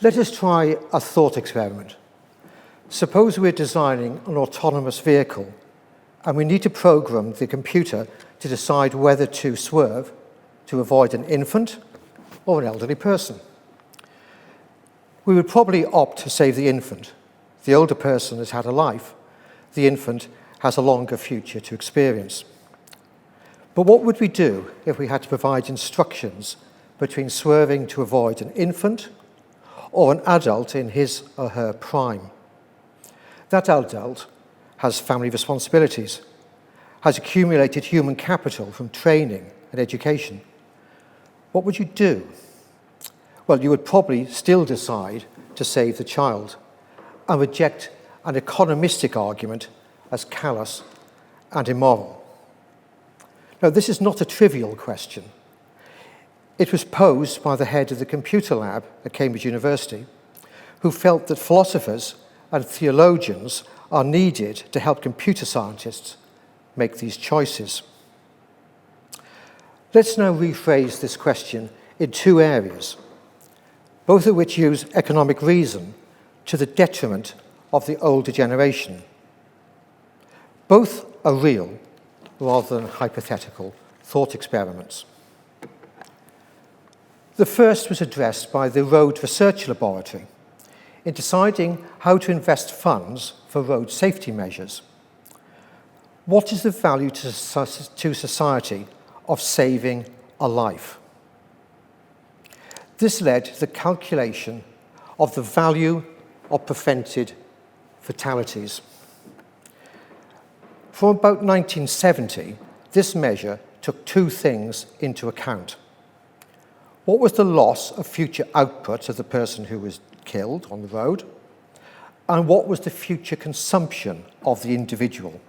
Let us try a thought experiment. Suppose we're designing an autonomous vehicle and we need to program the computer to decide whether to swerve to avoid an infant or an elderly person. We would probably opt to save the infant. The older person has had a life. The infant has a longer future to experience. But what would we do if we had to provide instructions between swerving to avoid an infant or an adult in his or her prime? That adult has family responsibilities, has accumulated human capital from training and education. What would you do? Well, you would probably still decide to save the child and reject an economistic argument as callous and immoral. Now, this is not a trivial question. It was posed by the head of the computer lab at Cambridge University, who felt that philosophers and theologians are needed to help computer scientists make these choices. Let's now rephrase this question in two areas, both of which use economic reason to the detriment of the older generation. Both are real rather than hypothetical thought experiments. The first was addressed by the Road Research Laboratory in deciding how to invest funds for road safety measures. What is the value to society of saving a life? This led to the calculation of the value of prevented fatalities. From about 1970, this measure took two things into account. What was the loss of future output of the person who was killed on the road? And what was the future consumption of the individual?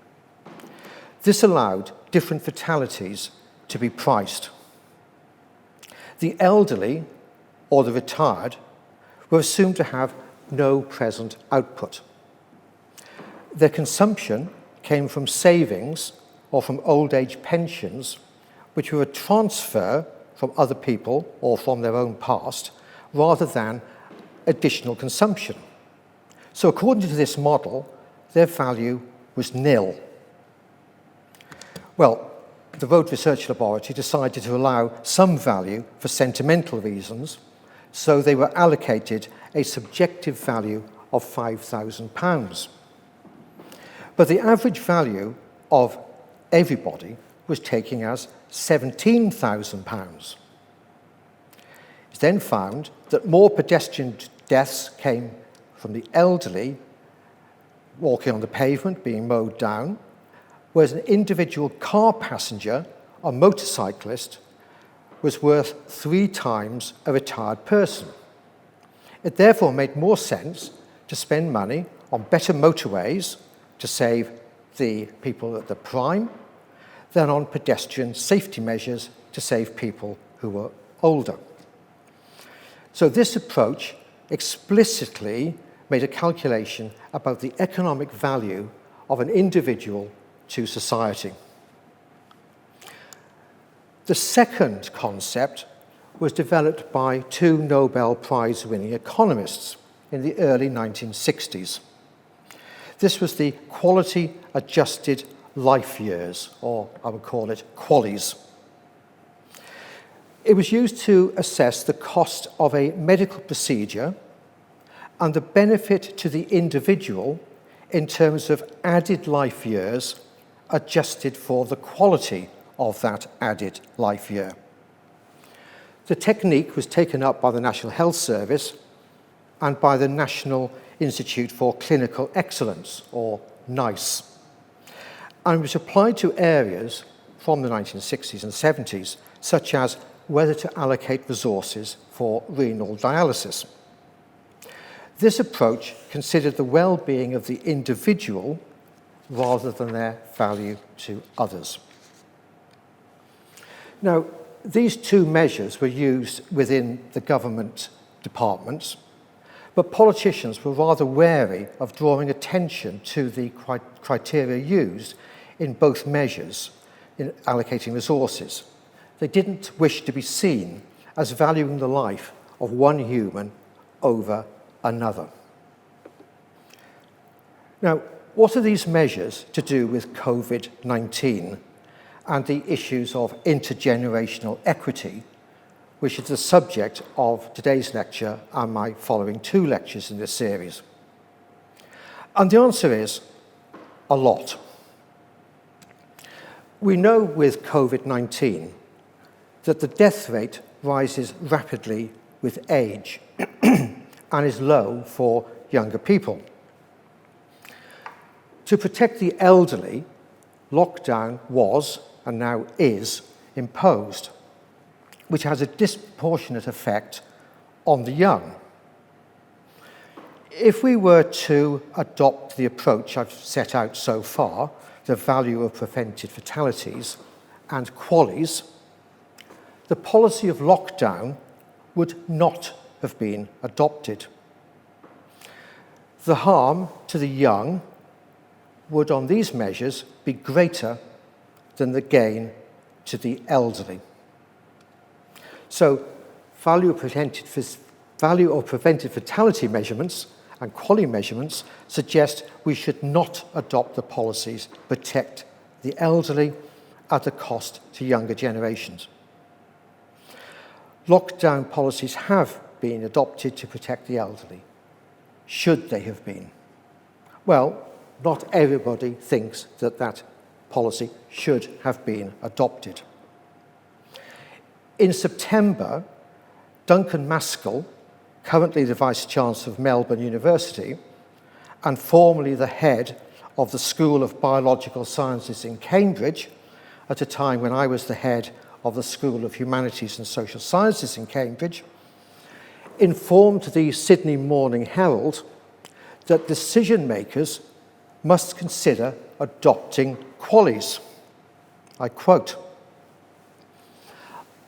This allowed different fatalities to be priced. The elderly or the retired were assumed to have no present output. Their consumption came from savings or from old age pensions, which were a transfer from other people or from their own past, rather than additional consumption. So according to this model, their value was nil. Well, the Road Research Laboratory decided to allow some value for sentimental reasons, so they were allocated a subjective value of £5,000. But the average value of everybody was taken as £17,000. It's then found that more pedestrian deaths came from the elderly walking on the pavement, being mowed down, whereas an individual car passenger or motorcyclist was worth 3 times a retired person. It therefore made more sense to spend money on better motorways to save the people at the prime than on pedestrian safety measures to save people who were older. So this approach explicitly made a calculation about the economic value of an individual to society. The second concept was developed by 2 Nobel Prize-winning economists in the early 1960s. This was the Quality Adjusted Life Years, or I would call it QALYs. It was used to assess the cost of a medical procedure and the benefit to the individual in terms of added life years adjusted for the quality of that added life year. The technique was taken up by the National Health Service and by the National Institute for Clinical Excellence, or NICE, and was applied to areas from the 1960s and 70s, such as whether to allocate resources for renal dialysis. This approach considered the well-being of the individual rather than their value to others. Now, these 2 measures were used within the government departments, but politicians were rather wary of drawing attention to the criteria used in both measures in allocating resources. They didn't wish to be seen as valuing the life of one human over another. Now, what are these measures to do with COVID-19 and the issues of intergenerational equity, which is the subject of today's lecture and my following 2 lectures in this series? And the answer is a lot. We know with COVID-19 that the death rate rises rapidly with age and is low for younger people. To protect the elderly, lockdown was, and now is, imposed, which has a disproportionate effect on the young. If we were to adopt the approach I've set out so far, the value of prevented fatalities and QALYs, the policy of lockdown would not have been adopted. The harm to the young would, on these measures, be greater than the gain to the elderly. So, value of prevented fatality measurements and QALY measurements suggest we should not adopt the policies protect the elderly at a cost to younger generations. Lockdown policies have been adopted to protect the elderly. Should they have been? Well, not everybody thinks that that policy should have been adopted. In September, Duncan Mescal, currently the Vice-Chancellor of Melbourne University and formerly the head of the School of Biological Sciences in Cambridge, at a time when I was the head of the School of Humanities and Social Sciences in Cambridge, informed the Sydney Morning Herald that decision makers must consider adopting QALYs. I quote,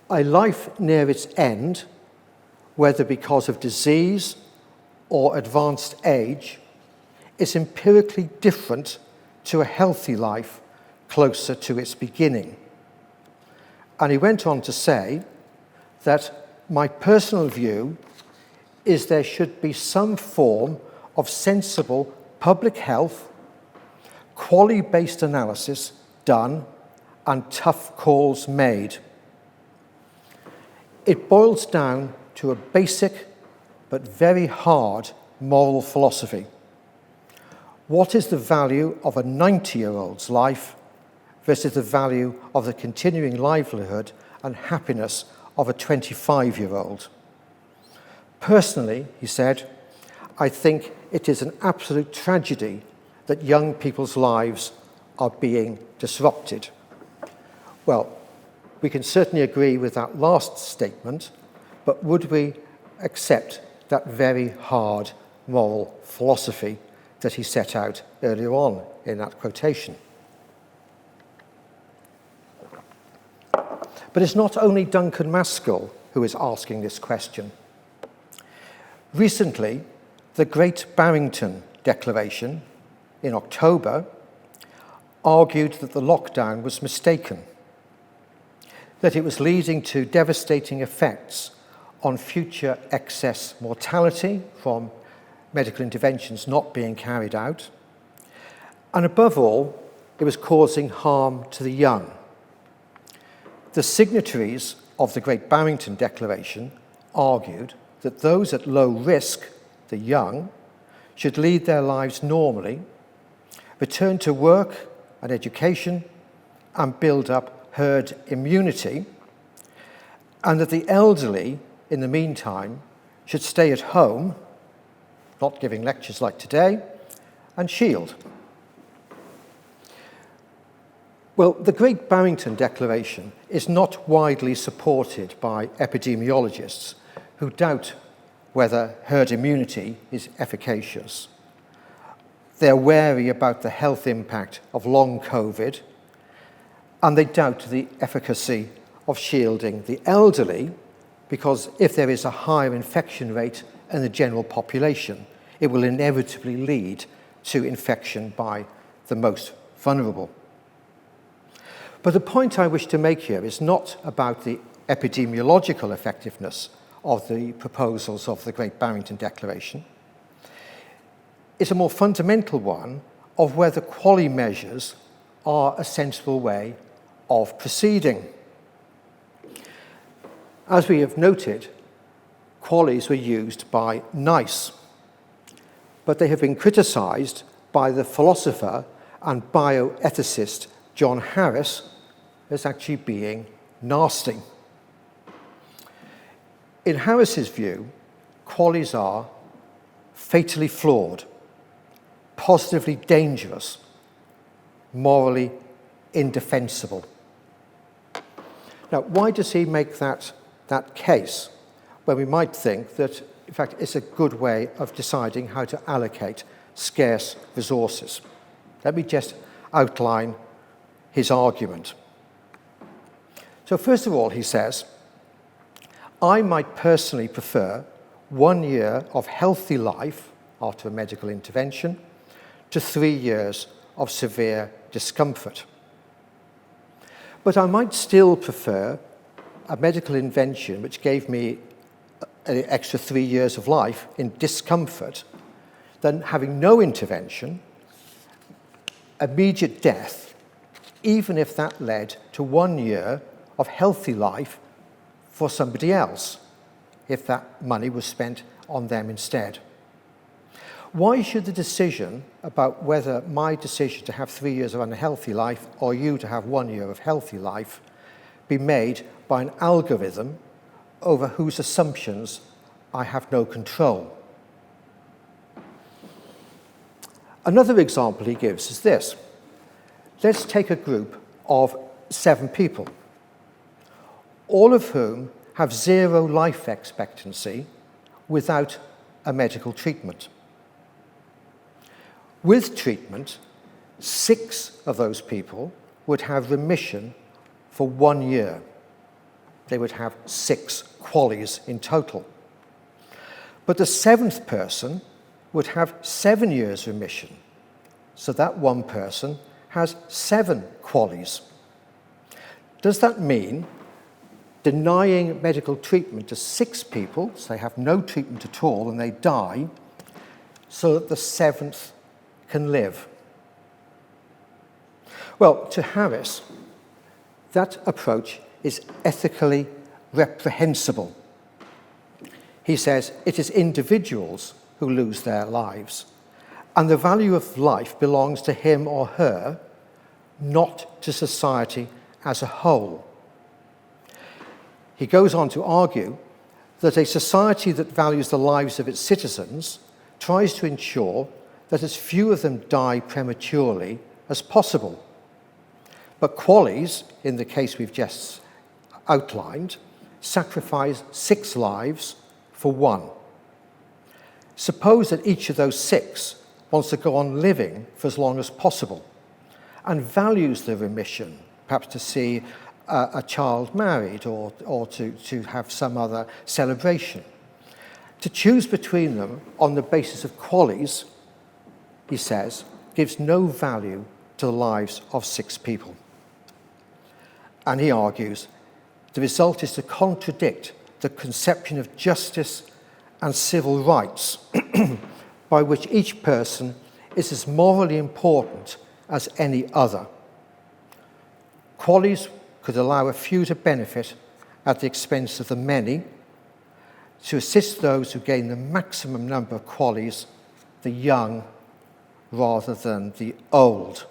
"A life near its end, whether because of disease or advanced age, is empirically different to a healthy life closer to its beginning." And he went on to say that my personal view is there should be some form of sensible public health, QALY-based analysis done and tough calls made. It boils down to a basic but very hard moral philosophy. What is the value of a 90-year-old's life versus the value of the continuing livelihood and happiness of a 25-year-old? Personally, he said, I think it is an absolute tragedy that young people's lives are being disrupted. Well, we can certainly agree with that last statement, but would we accept that very hard moral philosophy that he set out earlier on in that quotation? But it's not only Duncan Mescal who is asking this question. Recently, the Great Barrington Declaration in October argued that the lockdown was mistaken, that it was leading to devastating effects on future excess mortality from medical interventions not being carried out, and above all, it was causing harm to the young. The signatories of the Great Barrington Declaration argued that those at low risk, the young, should lead their lives normally, return to work and education, and build up herd immunity, and that the elderly, in the meantime, should stay at home, not giving lectures like today, and shield. Well, the Great Barrington Declaration is not widely supported by epidemiologists who doubt whether herd immunity is efficacious. They're wary about the health impact of long COVID, and they doubt the efficacy of shielding the elderly, because if there is a higher infection rate in the general population, it will inevitably lead to infection by the most vulnerable. But the point I wish to make here is not about the epidemiological effectiveness of the proposals of the Great Barrington Declaration. It's a more fundamental one of whether QALY measures are a sensible way of proceeding. As we have noted, QALYs were used by NICE, but they have been criticised by the philosopher and bioethicist John Harris as actually being nasty. In Harris's view, QALYs are fatally flawed, positively dangerous, morally indefensible. Now, why does he make that case when we might think that, in fact, it's a good way of deciding how to allocate scarce resources? Let me just outline his argument. So first of all, he says, I might personally prefer 1 year of healthy life after a medical intervention to 3 years of severe discomfort. But I might still prefer a medical intervention which gave me an extra 3 years of life in discomfort than having no intervention, immediate death, even if that led to 1 year of healthy life for somebody else, if that money was spent on them instead. Why should the decision about whether my decision to have 3 years of unhealthy life or you to have 1 year of healthy life be made by an algorithm over whose assumptions I have no control? Another example he gives is this. Let's take a group of 7 people, all of whom have 0 life expectancy without a medical treatment. With treatment, 6 of those people would have remission for 1 year. They would have 6 QALYs in total. But the 7th person would have 7 years remission. So that one person has 7 QALYs. Does that mean denying medical treatment to 6 people, so they have no treatment at all and they die, so that the 7th can live? Well, to Harris, that approach is ethically reprehensible. He says it is individuals who lose their lives, and the value of life belongs to him or her, not to society as a whole. He goes on to argue that a society that values the lives of its citizens tries to ensure that as few of them die prematurely as possible. But QALYs, in the case we've just outlined, sacrifice 6 lives for 1. Suppose that each of those 6 wants to go on living for as long as possible and values the remission, perhaps to see a child married or to have some other celebration. To choose between them on the basis of QALYs, he says, gives no value to the lives of 6 people. And he argues the result is to contradict the conception of justice and civil rights by which each person is as morally important as any other. QALYs could allow a few to benefit at the expense of the many, to assist those who gain the maximum number of QALYs, the young rather than the old.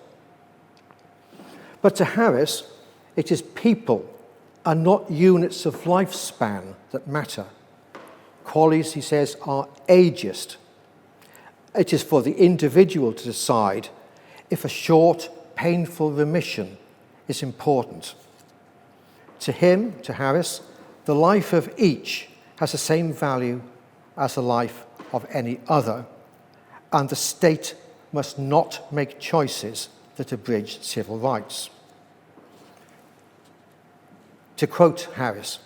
But to Harris, it is people and not units of lifespan that matter. QALYs, he says, are ageist. It is for the individual to decide if a short, painful remission is important. To him, to Harris, the life of each has the same value as the life of any other, and the state must not make choices that abridge civil rights. To quote Harris,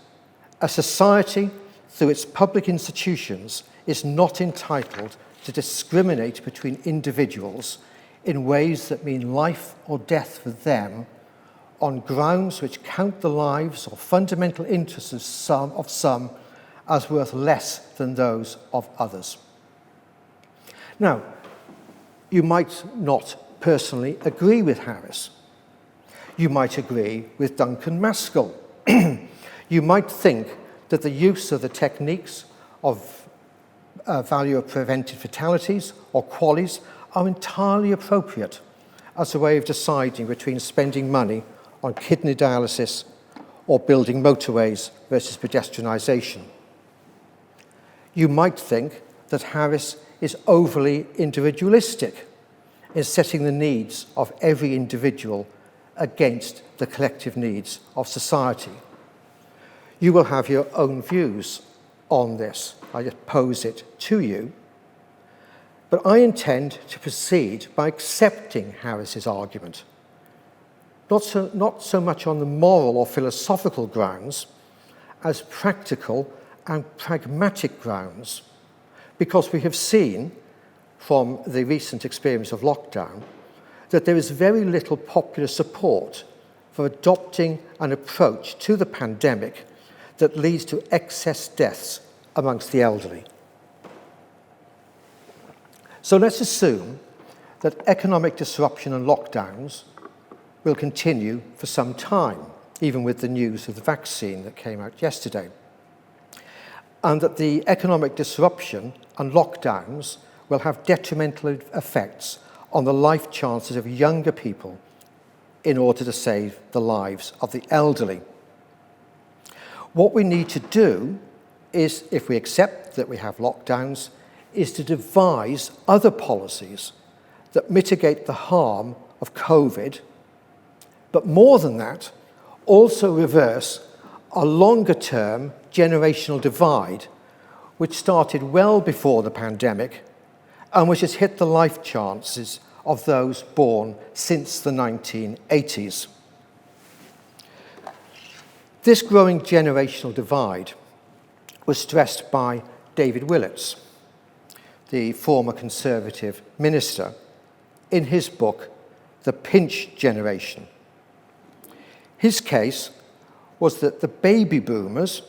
a society through its public institutions is not entitled to discriminate between individuals in ways that mean life or death for them on grounds which count the lives or fundamental interests of some as worth less than those of others. Now, you might not personally agree with Harris. You might agree with Duncan Mescal. You might think that the use of the techniques of value of prevented fatalities or QALYs are entirely appropriate as a way of deciding between spending money on kidney dialysis or building motorways versus pedestrianisation. You might think that Harris is overly individualistic in setting the needs of every individual against the collective needs of society. You will have your own views on this. I just pose it to you. But I intend to proceed by accepting Harris's argument, not so much on the moral or philosophical grounds as practical and pragmatic grounds, because we have seen from the recent experience of lockdown that there is very little popular support for adopting an approach to the pandemic that leads to excess deaths amongst the elderly. So let's assume that economic disruption and lockdowns will continue for some time, even with the news of the vaccine that came out yesterday, and that the economic disruption and lockdowns will have detrimental effects on the life chances of younger people in order to save the lives of the elderly. What we need to do is, if we accept that we have lockdowns, is to devise other policies that mitigate the harm of COVID, but more than that, also reverse a longer-term generational divide which started well before the pandemic and which has hit the life chances of those born since the 1980s. This growing generational divide was stressed by David Willetts, the former Conservative minister, in his book, The Pinch Generation. His case was that the baby boomers,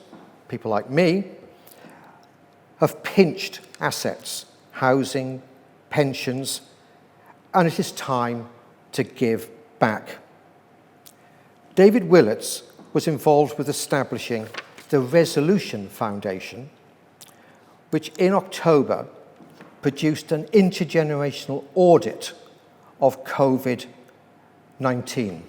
people like me, have pinched assets, housing, pensions, and it is time to give back. David Willetts was involved with establishing the Resolution Foundation, which in October produced an intergenerational audit of COVID-19.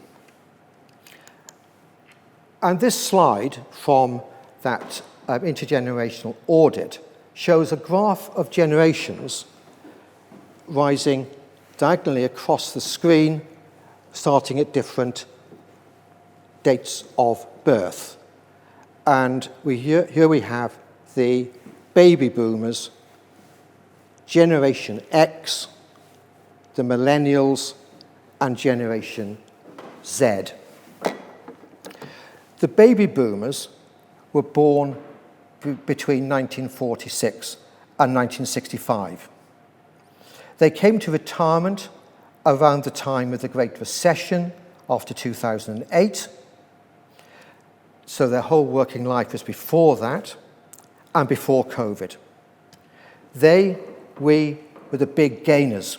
And this slide from that intergenerational audit shows a graph of generations rising diagonally across the screen, starting at different dates of birth. And here we have the baby boomers, Generation X, the millennials, and Generation Z. The baby boomers were born between 1946 and 1965. They came to retirement around the time of the Great Recession after 2008. So their whole working life was before that and before COVID. We were the big gainers.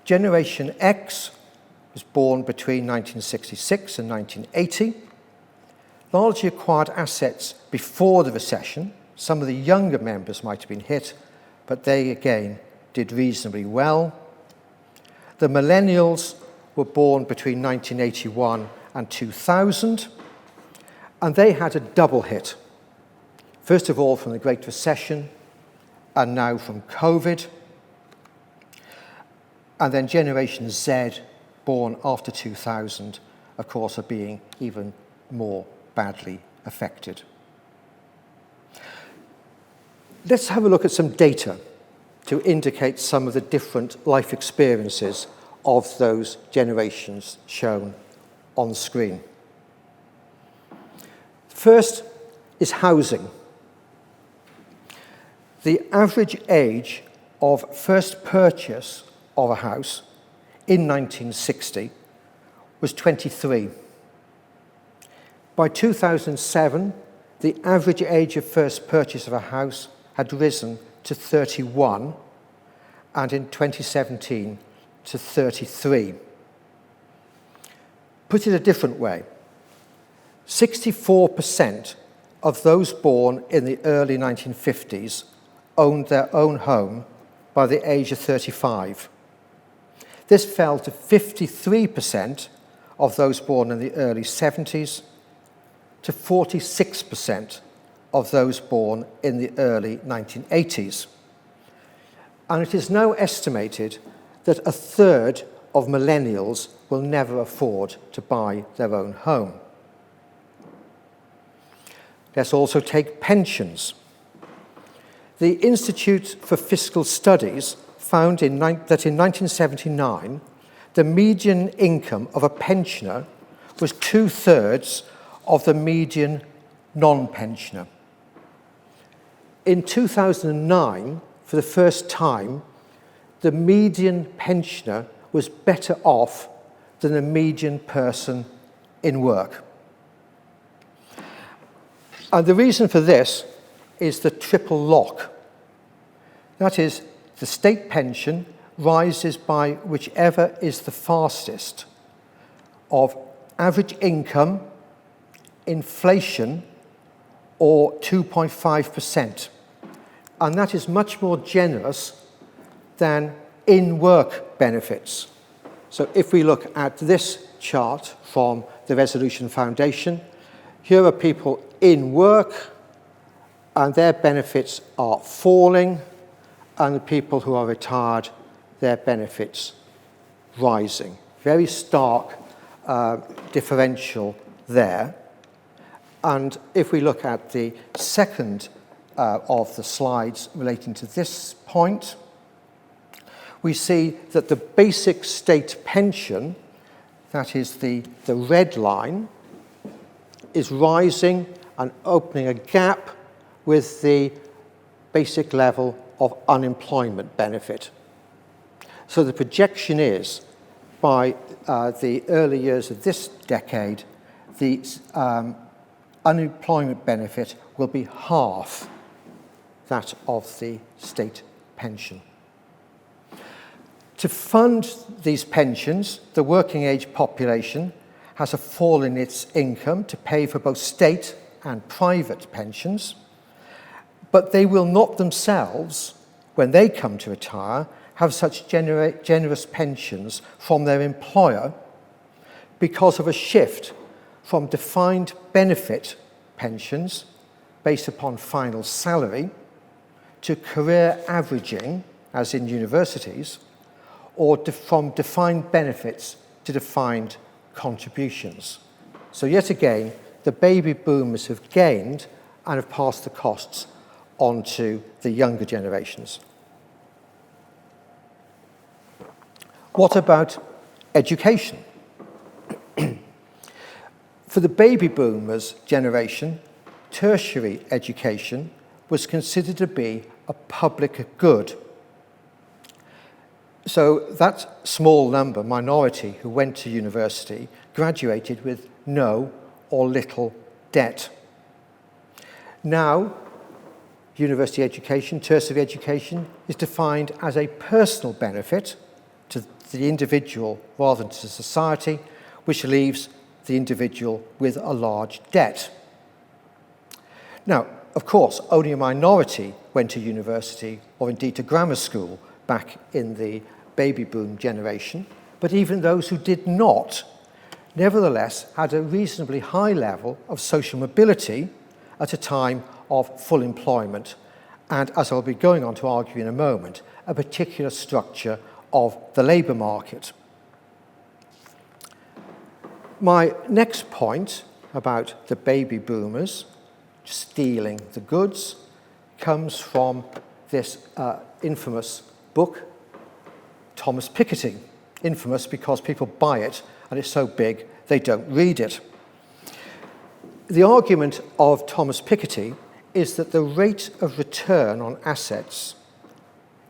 Generation X was born between 1966 and 1980, largely acquired assets before the recession. Some of the younger members might have been hit, but they again did reasonably well. The millennials were born between 1981 and 2000, and they had a double hit. First of all from the Great Recession, and now from COVID. And then Generation Z, born after 2000, of course, are being even more badly affected. Let's have a look at some data to indicate some of the different life experiences of those generations shown on the screen. First is housing. The average age of first purchase of a house in 1960 was 23. By 2007, the average age of first purchase of a house had risen to 31, and in 2017 to 33. Put it a different way, 64% of those born in the early 1950s owned their own home by the age of 35. This fell to 53% of those born in the early 70s, to 46% of those born in the early 1980s. And it is now estimated that a third of millennials will never afford to buy their own home. Let's also take pensions. The Institute for Fiscal Studies found that in 1979, the median income of a pensioner was 2/3 of the median non-pensioner. In 2009, for the first time, the median pensioner was better off than the median person in work. And the reason for this is the triple lock. That is, the state pension rises by whichever is the fastest of average income, inflation, or 2.5%. And that is much more generous than in-work benefits. So if we look at this chart from the Resolution Foundation, here are people in work, and their benefits are falling, and the people who are retired, their benefits rising. Very stark differential there. And if we look at the second of the slides relating to this point, we see that the basic state pension, that is the red line, is rising and opening a gap with the basic level of unemployment benefit. So the projection is, by the early years of this decade, the unemployment benefit will be half that of the state pension. To fund these pensions, the working age population has a fall in its income to pay for both state and private pensions, but they will not themselves, when they come to retire, have such generous pensions from their employer because of a shift from defined benefit pensions based upon final salary to career averaging, as in universities, or from defined benefits to defined contributions. So yet again, the baby boomers have gained and have passed the costs on to the younger generations. What about education? For the baby boomers generation, tertiary education was considered to be a public good. So that small number, minority, who went to university graduated with no or little debt. Now, university education, tertiary education, is defined as a personal benefit to the individual rather than to society, which leaves the individual with a large debt. Now, of course, only a minority went to university or indeed to grammar school back in the baby boom generation, but even those who did not, nevertheless, had a reasonably high level of social mobility at a time of full employment, and, as I'll be going on to argue in a moment, a particular structure of the labour market. My next point about the baby boomers stealing the goods comes from this infamous book, Thomas Piketty. Infamous because people buy it and it's so big they don't read it. The argument of Thomas Piketty is that the rate of return on assets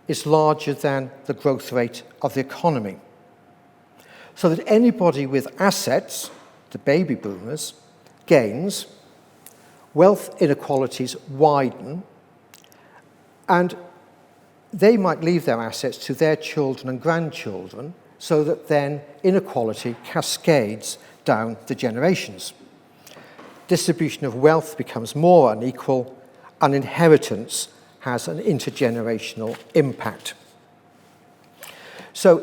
is larger than the growth rate of the economy. So that anybody with assets, the baby boomers, gains, wealth inequalities widen, and they might leave their assets to their children and grandchildren, so that then inequality cascades down the generations. Distribution of wealth becomes more unequal, and inheritance has an intergenerational impact. So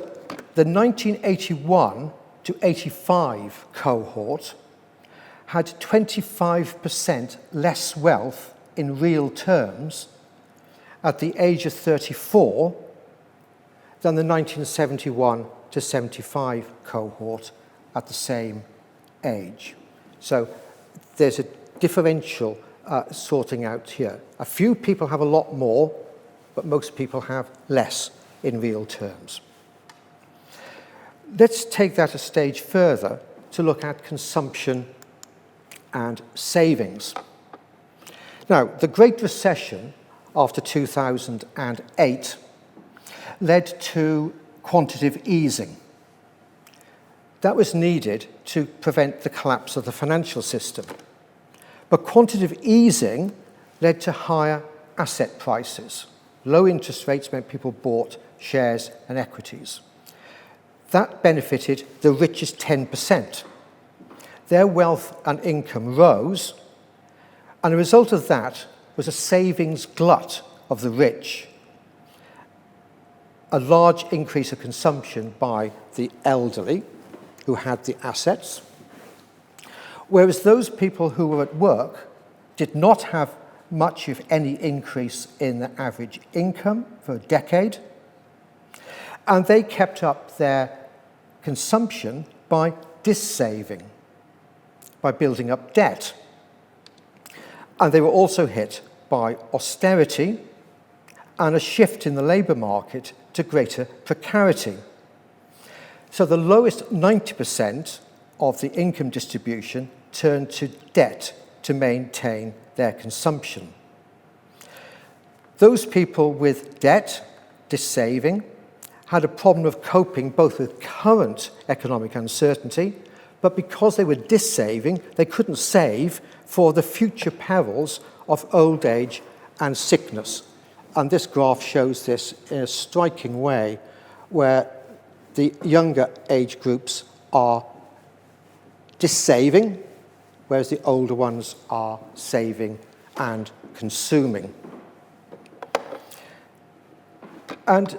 the 1981 to 85 cohort had 25% less wealth in real terms at the age of 34 than the 1971 to 75 cohort at the same age. So there's a differential sorting out here. A few people have a lot more, but most people have less in real terms. Let's take that a stage further to look at consumption and savings. Now, the Great Recession after 2008 led to quantitative easing. That was needed to prevent the collapse of the financial system. But quantitative easing led to higher asset prices. Low interest rates meant people bought shares and equities. That benefited the richest 10%. Their wealth and income rose, and the result of that was a savings glut of the rich, a large increase of consumption by the elderly who had the assets, whereas those people who were at work did not have much, if any, increase in their average income for a decade, and they kept up their consumption by dissaving, by building up debt. And they were also hit by austerity and a shift in the labour market to greater precarity. So the lowest 90% of the income distribution turned to debt to maintain their consumption. Those people with debt, dissaving, had a problem of coping both with current economic uncertainty, but because they were dissaving, they couldn't save for the future perils of old age and sickness. And this graph shows this in a striking way, where the younger age groups are dissaving, whereas the older ones are saving and consuming. And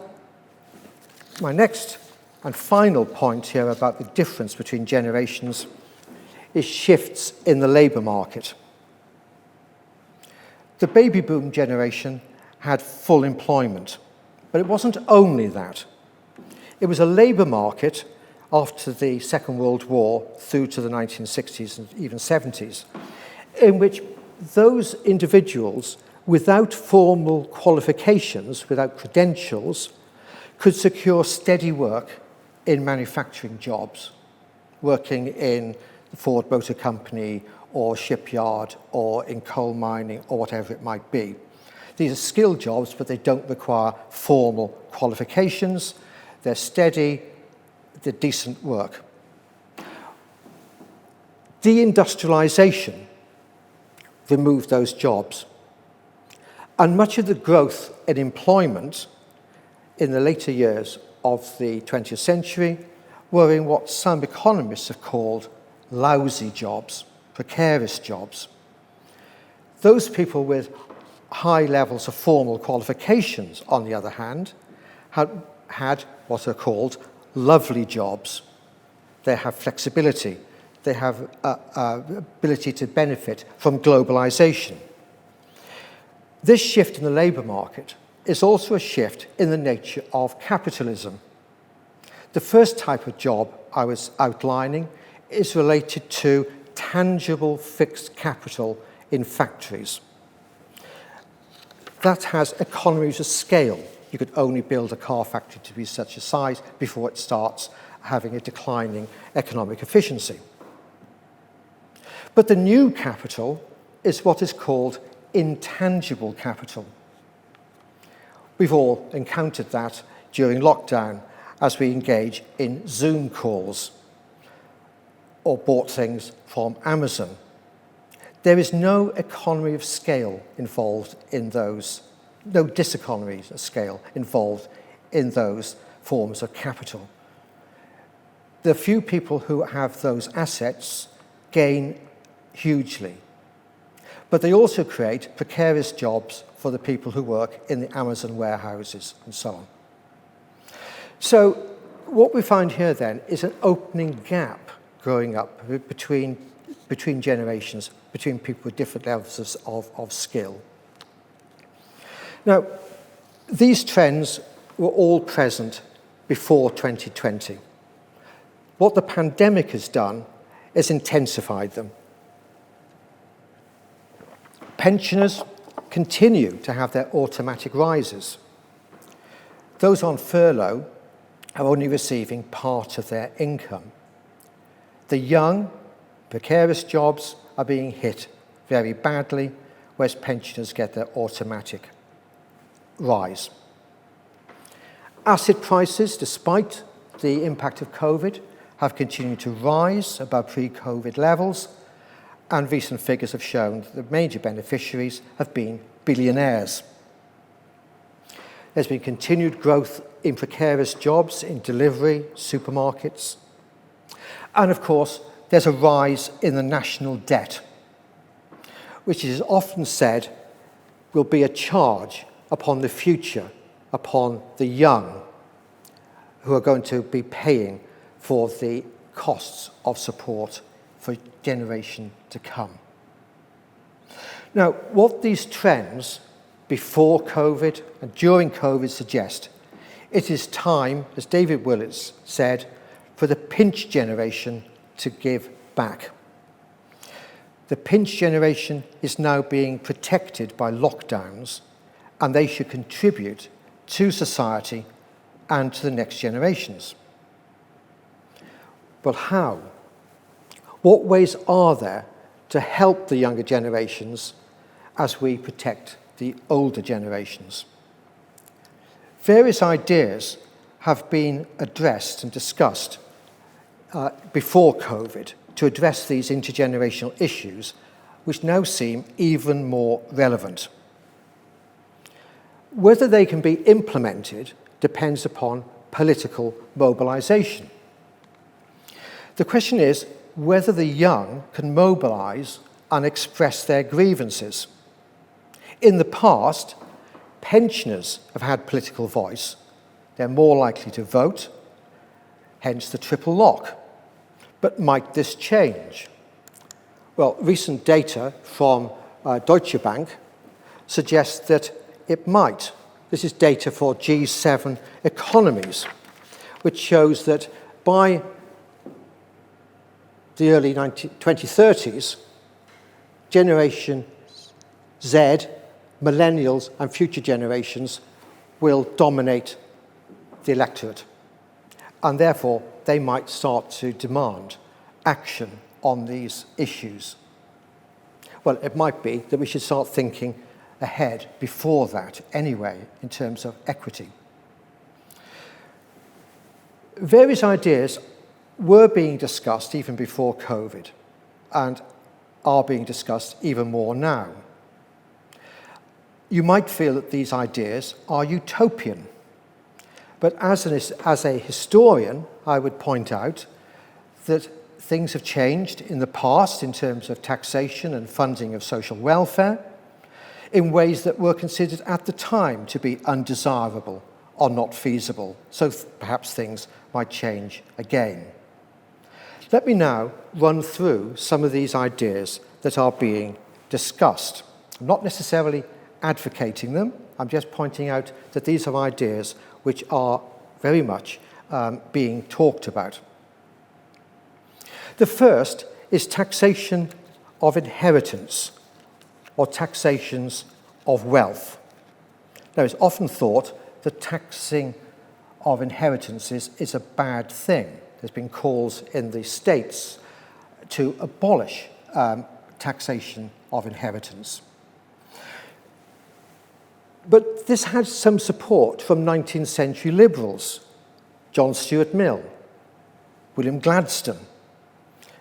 my next and final point here about the difference between generations is shifts in the labour market. The baby boom generation had full employment, but it wasn't only that. It was a labour market after the Second World War through to the 1960s and even 70s, in which those individuals without formal qualifications, without credentials, could secure steady work in manufacturing jobs, working in the Ford Motor Company or shipyard or in coal mining or whatever it might be. These are skilled jobs, but they don't require formal qualifications. They're steady, they're decent work. Deindustrialization removed those jobs. And much of the growth in employment in the later years of the 20th century were in what some economists have called lousy jobs, precarious jobs. Those people with high levels of formal qualifications, on the other hand, had what are called lovely jobs. They have flexibility. They have ability to benefit from globalization. This shift in the labour market is also a shift in the nature of capitalism. The first type of job I was outlining is related to tangible fixed capital in factories. That has economies of scale. You could only build a car factory to be such a size before it starts having a declining economic efficiency. But the new capital is what is called intangible capital. We've all encountered that during lockdown as we engage in Zoom calls or bought things from Amazon. There is no economy of scale involved in those, no diseconomies of scale involved in those forms of capital. The few people who have those assets gain hugely, but they also create precarious jobs for the people who work in the Amazon warehouses and so on. So what we find here then is an opening gap growing up between generations, between people with different levels of skill. Now, these trends were all present before 2020. What the pandemic has done is intensified them. Pensioners continue to have their automatic rises. Those on furlough are only receiving part of their income. The young, precarious jobs are being hit very badly, whereas pensioners get their automatic rise. Asset prices, despite the impact of COVID, have continued to rise above pre-COVID levels, and recent figures have shown that the major beneficiaries have been billionaires. There's been continued growth in precarious jobs in delivery, supermarkets, and of course, there's a rise in the national debt, which is often said will be a charge upon the future, upon the young, who are going to be paying for the costs of support for a generation to come. Now, what these trends before COVID and during COVID suggest, it is time, as David Willits said, for the pinch generation to give back. The pinch generation is now being protected by lockdowns, and they should contribute to society and to the next generations. But how? What ways are there to help the younger generations as we protect the older generations? Various ideas have been addressed and discussed before COVID to address these intergenerational issues, which now seem even more relevant. Whether they can be implemented depends upon political mobilization. The question is whether the young can mobilize and express their grievances. In the past, pensioners have had political voice. They're more likely to vote, hence the triple lock. But might this change? Well, recent data from Deutsche Bank suggests that it might. This is data for G7 economies, which shows that by the early 2030s, Generation Z, millennials and future generations will dominate the electorate. And therefore, they might start to demand action on these issues. Well, it might be that we should start thinking ahead before that anyway, in terms of equity. Various ideas were being discussed even before COVID and are being discussed even more now. You might feel that these ideas are utopian, but as a historian, I would point out that things have changed in the past in terms of taxation and funding of social welfare in ways that were considered at the time to be undesirable or not feasible. So perhaps things might change again. Let me now run through some of these ideas that are being discussed. I'm not necessarily advocating them, I'm just pointing out that these are ideas which are very much being talked about. The first is taxation of inheritance or taxations of wealth. Now, it's often thought that taxing of inheritances is a bad thing. There's been calls in the States to abolish taxation of inheritance. But this had some support from 19th century liberals, John Stuart Mill, William Gladstone.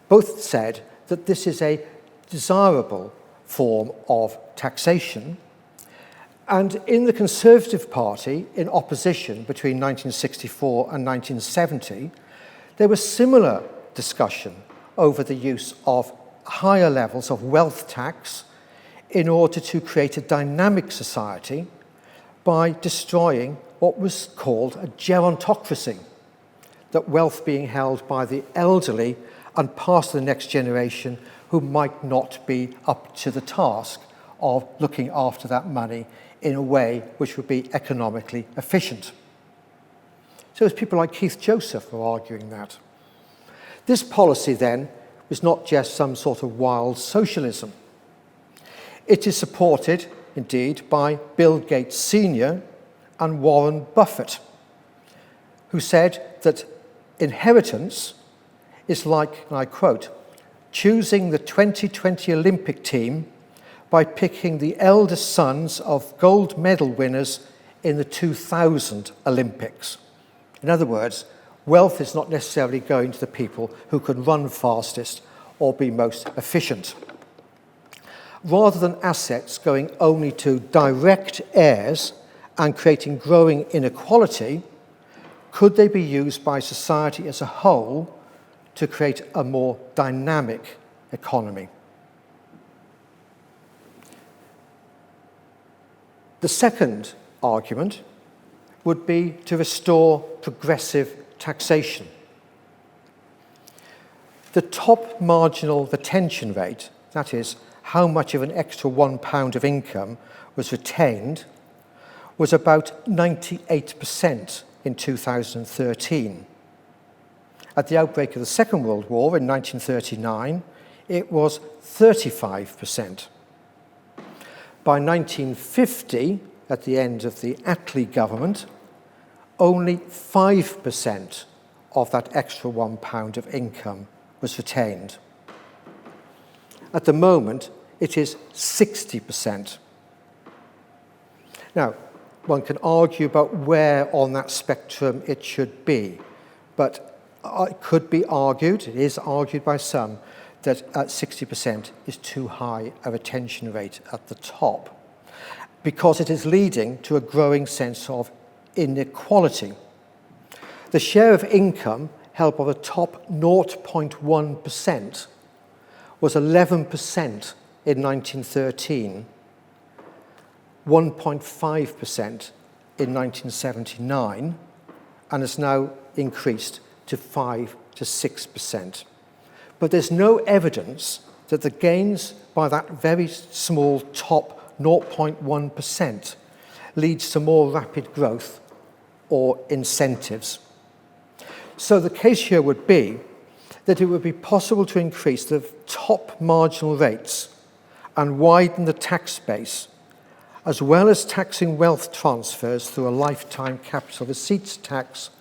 Both said that this is a desirable form of taxation. And in the Conservative Party, in opposition between 1964 and 1970, there was similar discussion over the use of higher levels of wealth tax in order to create a dynamic society by destroying what was called a gerontocracy, that wealth being held by the elderly and passed to the next generation who might not be up to the task of looking after that money in a way which would be economically efficient. So it's people like Keith Joseph who are arguing that. This policy then was not just some sort of wild socialism. It is supported, indeed, by Bill Gates Sr. and Warren Buffett, who said that inheritance is like, and I quote, choosing the 2020 Olympic team by picking the eldest sons of gold medal winners in the 2000 Olympics. In other words, wealth is not necessarily going to the people who can run fastest or be most efficient. Rather than assets going only to direct heirs and creating growing inequality, could they be used by society as a whole to create a more dynamic economy? The second argument would be to restore progressive taxation. The top marginal retention rate, that is, how much of an extra £1 of income was retained, was about 98% in 2013. At the outbreak of the Second World War in 1939, it was 35%. By 1950, at the end of the Attlee government, only 5% of that extra £1 of income was retained. At the moment, it is 60%. Now, one can argue about where on that spectrum it should be, but it could be argued, it is argued by some, that at 60% is too high a retention rate at the top, because it is leading to a growing sense of inequality. The share of income held by the top 0.1% was 11% in 1913, 1.5% in 1979, and has now increased to 5 to 6%. But there's no evidence that the gains by that very small top 0.1% leads to more rapid growth or incentives. So the case here would be that it would be possible to increase the top marginal rates and widen the tax base, as well as taxing wealth transfers through a lifetime capital receipts tax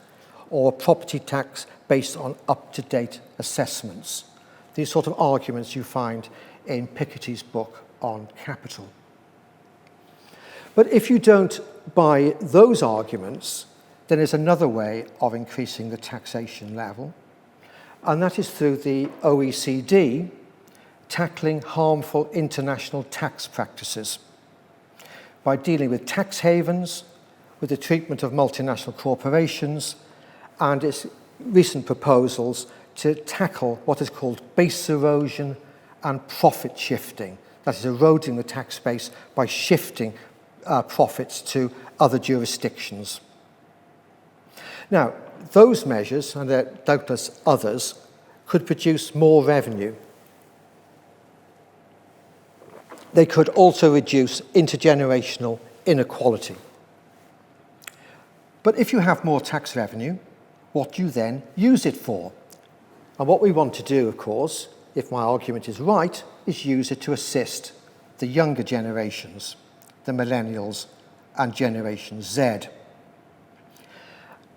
or a property tax based on up-to-date assessments. These sort of arguments you find in Piketty's book on capital. But if you don't buy those arguments, then there's another way of increasing the taxation level, and that is through the OECD tackling harmful international tax practices by dealing with tax havens, with the treatment of multinational corporations, and its recent proposals to tackle what is called base erosion and profit shifting. That is eroding the tax base by shifting profits to other jurisdictions. Now, those measures, and there are doubtless others, could produce more revenue. They could also reduce intergenerational inequality. But if you have more tax revenue, what do you then use it for? And what we want to do, of course, if my argument is right, is use it to assist the younger generations, the millennials and Generation Z.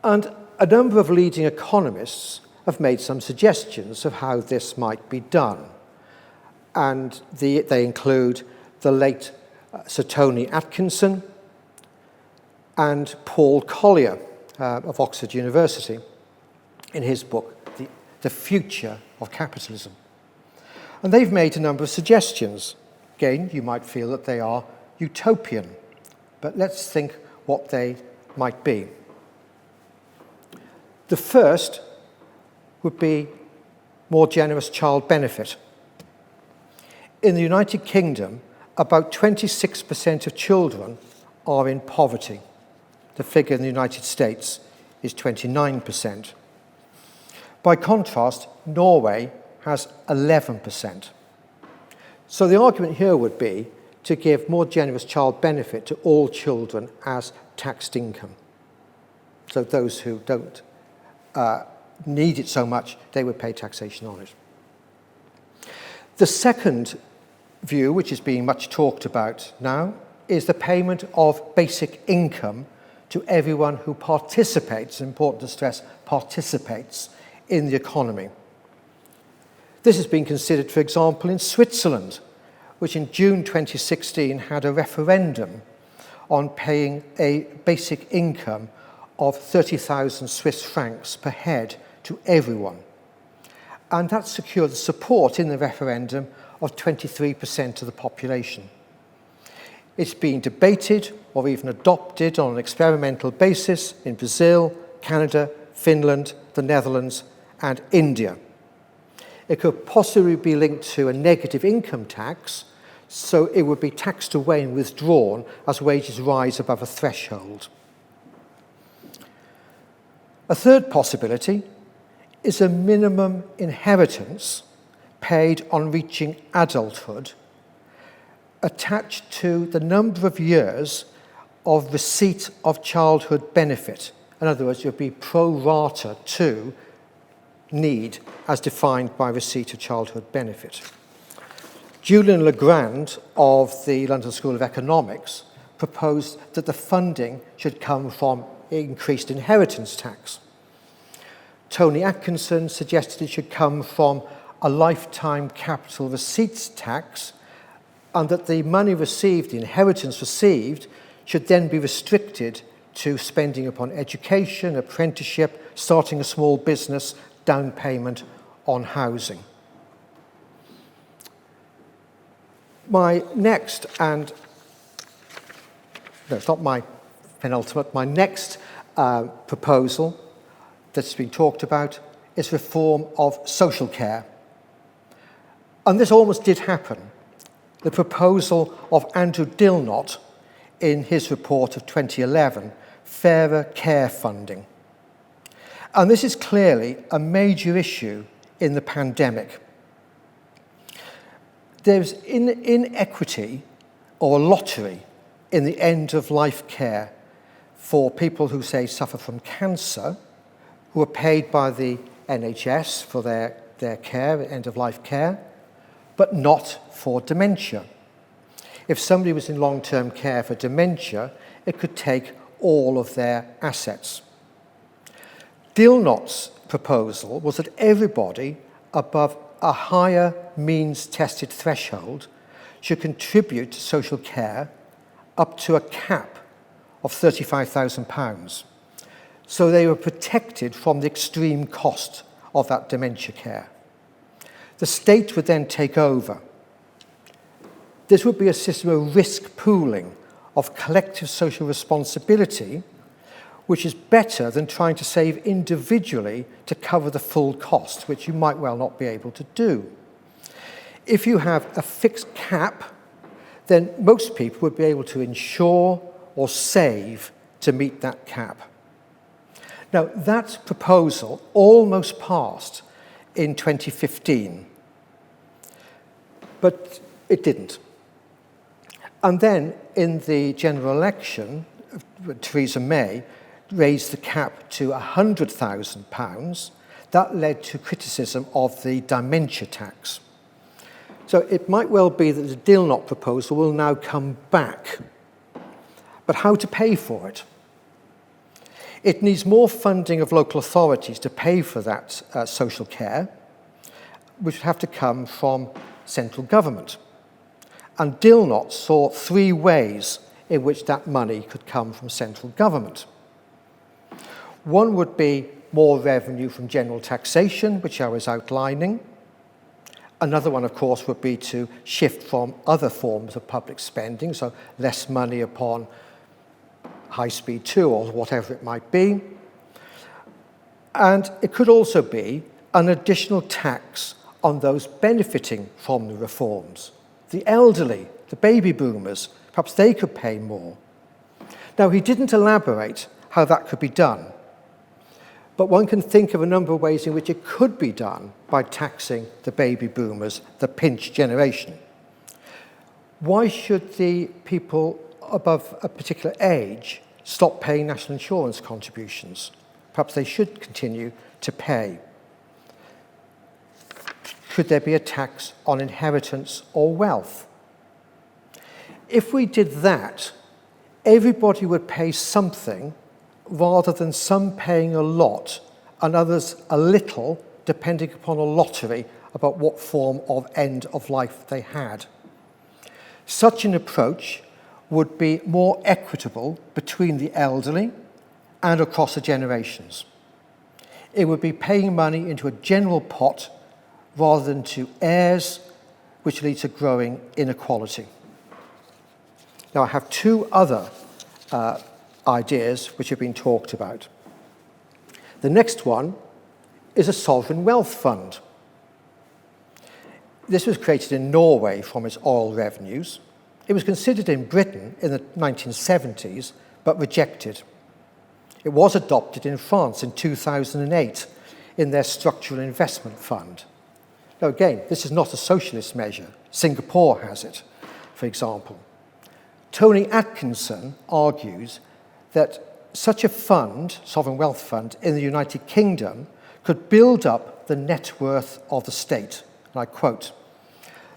And a number of leading economists have made some suggestions of how this might be done. And they include the late Sir Tony Atkinson and Paul Collier of Oxford University in his book, The Future of Capitalism. And they've made a number of suggestions. Again, you might feel that they are utopian, but let's think what they might be. The first would be more generous child benefit. In the United Kingdom, about 26% of children are in poverty. The figure in the United States is 29%. By contrast, Norway has 11%. So the argument here would be to give more generous child benefit to all children as taxed income. So those who don't need it so much, they would pay taxation on it. The second view, which is being much talked about now, is the payment of basic income to everyone who participates, important to stress, participates in the economy. This has been considered, for example, in Switzerland, which in June 2016 had a referendum on paying a basic income of 30,000 Swiss francs per head to everyone. And that secured the support in the referendum of 23% of the population. It's been debated or even adopted on an experimental basis in Brazil, Canada, Finland, the Netherlands, and India. It could possibly be linked to a negative income tax, so it would be taxed away and withdrawn as wages rise above a threshold. A third possibility is a minimum inheritance paid on reaching adulthood, attached to the number of years of receipt of childhood benefit. In other words, it would be pro rata to need as defined by receipt of childhood benefit. Julian Legrand of the London School of Economics proposed that the funding should come from increased inheritance tax. Tony Atkinson suggested it should come from a lifetime capital receipts tax, and that the money received, the inheritance received, should then be restricted to spending upon education, apprenticeship, starting a small business, down payment on housing. My next, and no, it's not my penultimate, my next proposal that's been talked about is reform of social care. And this almost did happen. The proposal of Andrew Dilnot in his report of 2011, Fairer Care Funding. And this is clearly a major issue in the pandemic. There's inequity or lottery in the end-of-life care for people who, say, suffer from cancer, who are paid by the NHS for their care, end-of-life care, but not for dementia. If somebody was in long-term care for dementia, it could take all of their assets. Dilnot's proposal was that everybody above a higher means-tested threshold should contribute to social care up to a cap of £35,000. So they were protected from the extreme cost of that dementia care. The state would then take over. This would be a system of risk pooling, of collective social responsibility, which is better than trying to save individually to cover the full cost, which you might well not be able to do. If you have a fixed cap, then most people would be able to insure or save to meet that cap. Now, that proposal almost passed in 2015, but it didn't. And then in the general election, Theresa May raised the cap to £100,000. That led to criticism of the dementia tax. So it might well be that the Dilnot proposal will now come back. But how to pay for it? It needs more funding of local authorities to pay for that social care, which would have to come from central government. And Dilnot saw three ways in which that money could come from central government. One would be more revenue from general taxation, which I was outlining. Another one, of course, would be to shift from other forms of public spending, so less money upon high-speed 2 or whatever it might be. And it could also be an additional tax on those benefiting from the reforms. The elderly, the baby boomers, perhaps they could pay more. Now, he didn't elaborate how that could be done, but one can think of a number of ways in which it could be done by taxing the baby boomers, the pinch generation. Why should the people above a particular age stop paying national insurance contributions? Perhaps they should continue to pay. Could there be a tax on inheritance or wealth? If we did that, everybody would pay something rather than some paying a lot and others a little, depending upon a lottery about what form of end of life they had. Such an approach would be more equitable between the elderly and across the generations. It would be paying money into a general pot rather than to heirs, which leads to growing inequality. Now, I have two other ideas which have been talked about. The next one is a sovereign wealth fund. This was created in Norway from its oil revenues. It was considered in Britain in the 1970s, but rejected. It was adopted in France in 2008 in their structural investment fund. Now again, this is not a socialist measure. Singapore has it, for example. Tony Atkinson argues that such a fund, sovereign wealth fund, in the United Kingdom could build up the net worth of the state. And I quote,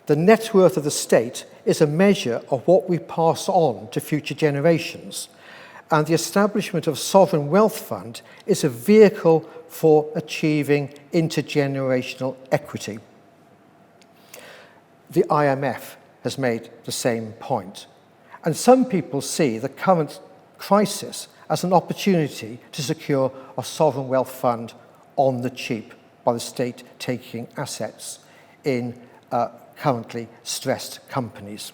"The net worth of the state is a measure of what we pass on to future generations, and the establishment of a sovereign wealth fund is a vehicle for achieving intergenerational equity." The IMF has made the same point. And some people see the current crisis as an opportunity to secure a sovereign wealth fund on the cheap by the state taking assets in currently stressed companies.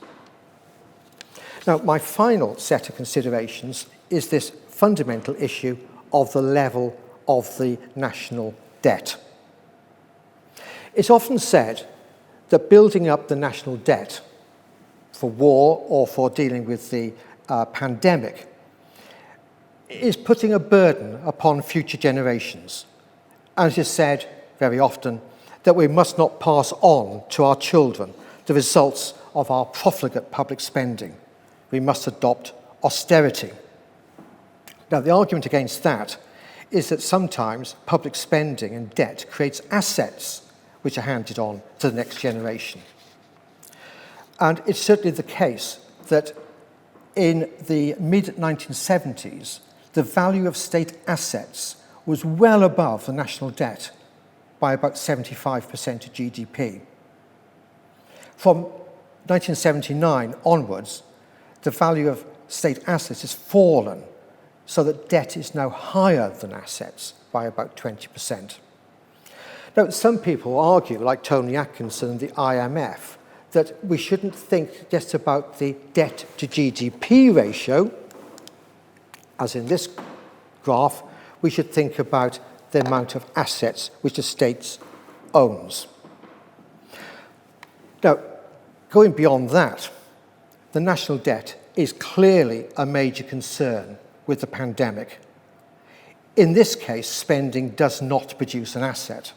Now, my final set of considerations is this fundamental issue of the level of the national debt. It's often said that building up the national debt for war or for dealing with the pandemic is putting a burden upon future generations. And it is said very often that we must not pass on to our children the results of our profligate public spending. We must adopt austerity. Now, the argument against that is that sometimes public spending and debt creates assets which are handed on to the next generation. And it's certainly the case that in the mid-1970s, the value of state assets was well above the national debt by about 75% of GDP. From 1979 onwards, the value of state assets has fallen, so that debt is now higher than assets by about 20%. Now, some people argue, like Tony Atkinson and the IMF, that we shouldn't think just about the debt to GDP ratio, as in this graph. We should think about the amount of assets which the state owns. Now, going beyond that, the national debt is clearly a major concern with the pandemic. In this case, spending does not produce an asset.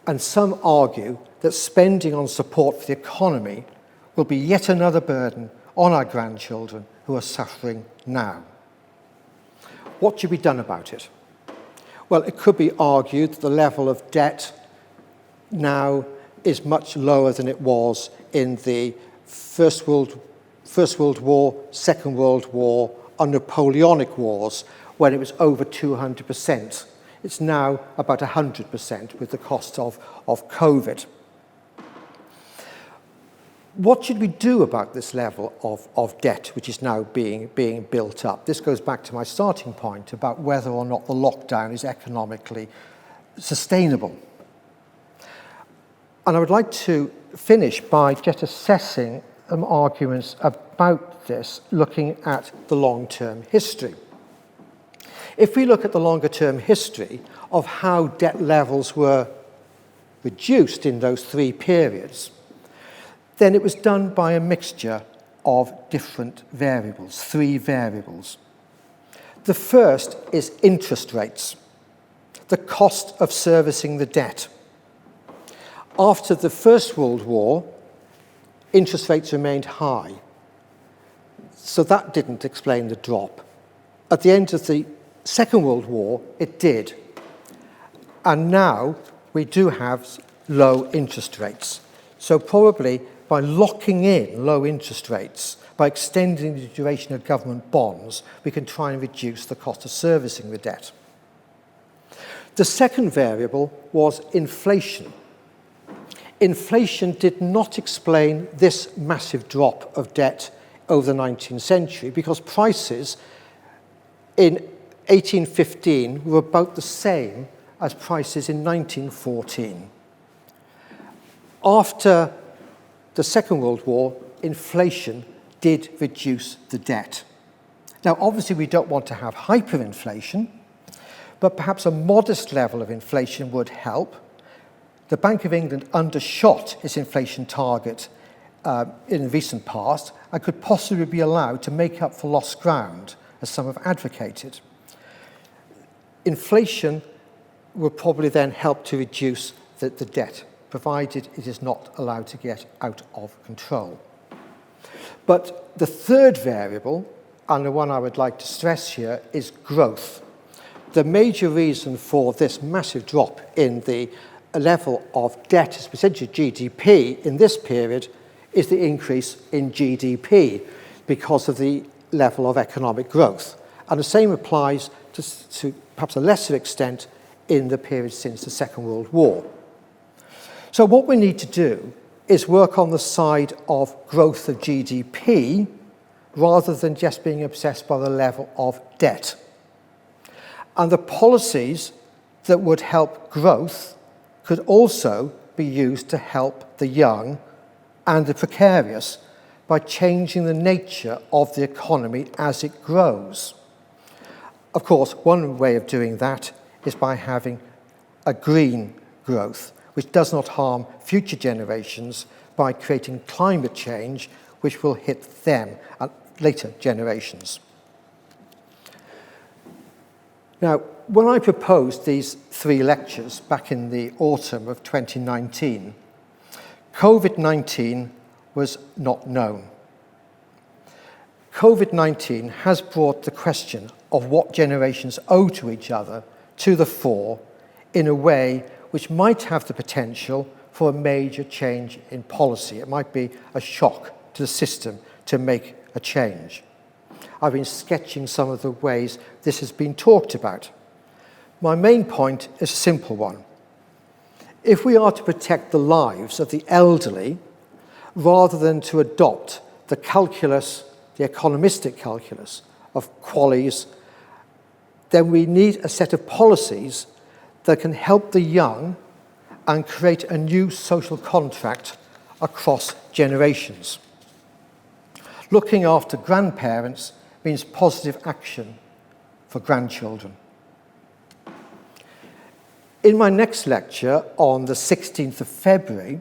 And some argue that spending on support for the economy will be yet another burden on our grandchildren who are suffering now. What should be done about it? Well, it could be argued that the level of debt now is much lower than it was in the First World War, Second World War, or Napoleonic Wars, when it was over 200%. It's now about 100% with the cost of COVID. What should we do about this level of debt which is now being built up? This goes back to my starting point about whether or not the lockdown is economically sustainable. And I would like to finish by just assessing some arguments about this, looking at the long-term history. If we look at the longer-term history of how debt levels were reduced in those three periods, then it was done by a mixture of different variables, three variables. The first is interest rates, the cost of servicing the debt. After the First World War, interest rates remained high, so that didn't explain the drop. At the end of the Second World War, it did. And now we do have low interest rates. So probably by locking in low interest rates, by extending the duration of government bonds, we can try and reduce the cost of servicing the debt. The second variable was inflation. Inflation did not explain this massive drop of debt over the 19th century because prices in 1815 were about the same as prices in 1914. After the Second World War, inflation did reduce the debt. Now, obviously, we don't want to have hyperinflation, but perhaps a modest level of inflation would help. The Bank of England undershot its inflation target in the recent past and could possibly be allowed to make up for lost ground, as some have advocated. Inflation will probably then help to reduce the debt, provided it is not allowed to get out of control. But the third variable, and the one I would like to stress here, is growth. The major reason for this massive drop in the level of debt as a percentage of GDP in this period is the increase in GDP because of the level of economic growth. And the same applies to perhaps a lesser extent in the period since the Second World War. So what we need to do is work on the side of growth of GDP rather than just being obsessed by the level of debt. And the policies that would help growth could also be used to help the young and the precarious by changing the nature of the economy as it grows. Of course, one way of doing that is by having a green growth, which does not harm future generations by creating climate change, which will hit them and later generations. Now, when I proposed these three lectures back in the autumn of 2019, COVID-19 was not known. COVID-19 has brought the question of what generations owe to each other to the fore in a way which might have the potential for a major change in policy. It might be a shock to the system to make a change. I've been sketching some of the ways this has been talked about. My main point is a simple one. If we are to protect the lives of the elderly, rather than to adopt the calculus, the economistic calculus of QALYs, then we need a set of policies that can help the young and create a new social contract across generations. Looking after grandparents means positive action for grandchildren. In my next lecture on the 16th of February,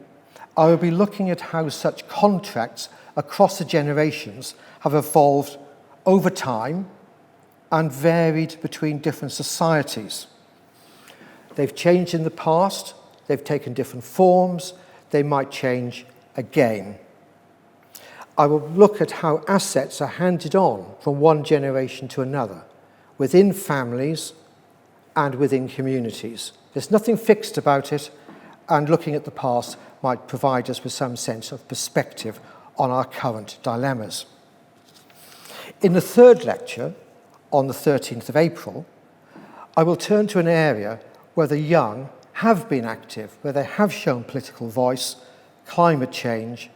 I will be looking at how such contracts across the generations have evolved over time and varied between different societies. They've changed in the past, they've taken different forms, they might change again. I will look at how assets are handed on from one generation to another, within families and within communities. There's nothing fixed about it, and looking at the past might provide us with some sense of perspective on our current dilemmas. In the third lecture, on the 13th of April, I will turn to an area where the young have been active, where they have shown political voice, climate change,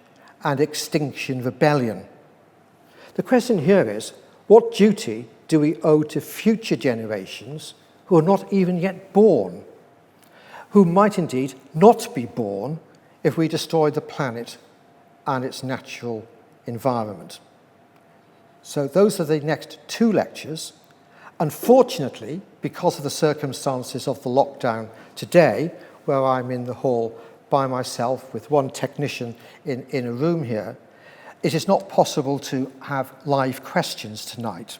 and Extinction Rebellion. The question here is, what duty do we owe to future generations who are not even yet born, who might indeed not be born if we destroy the planet and its natural environment? So those are the next 2 lectures. Unfortunately, because of the circumstances of the lockdown today, where I'm in the hall by myself with one technician in a room here, it is not possible to have live questions tonight.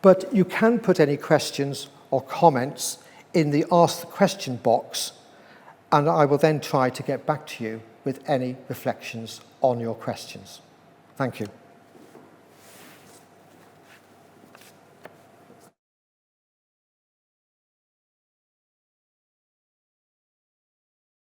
But you can put any questions or comments in the Ask the Question box, and I will then try to get back to you with any reflections on your questions. Thank you.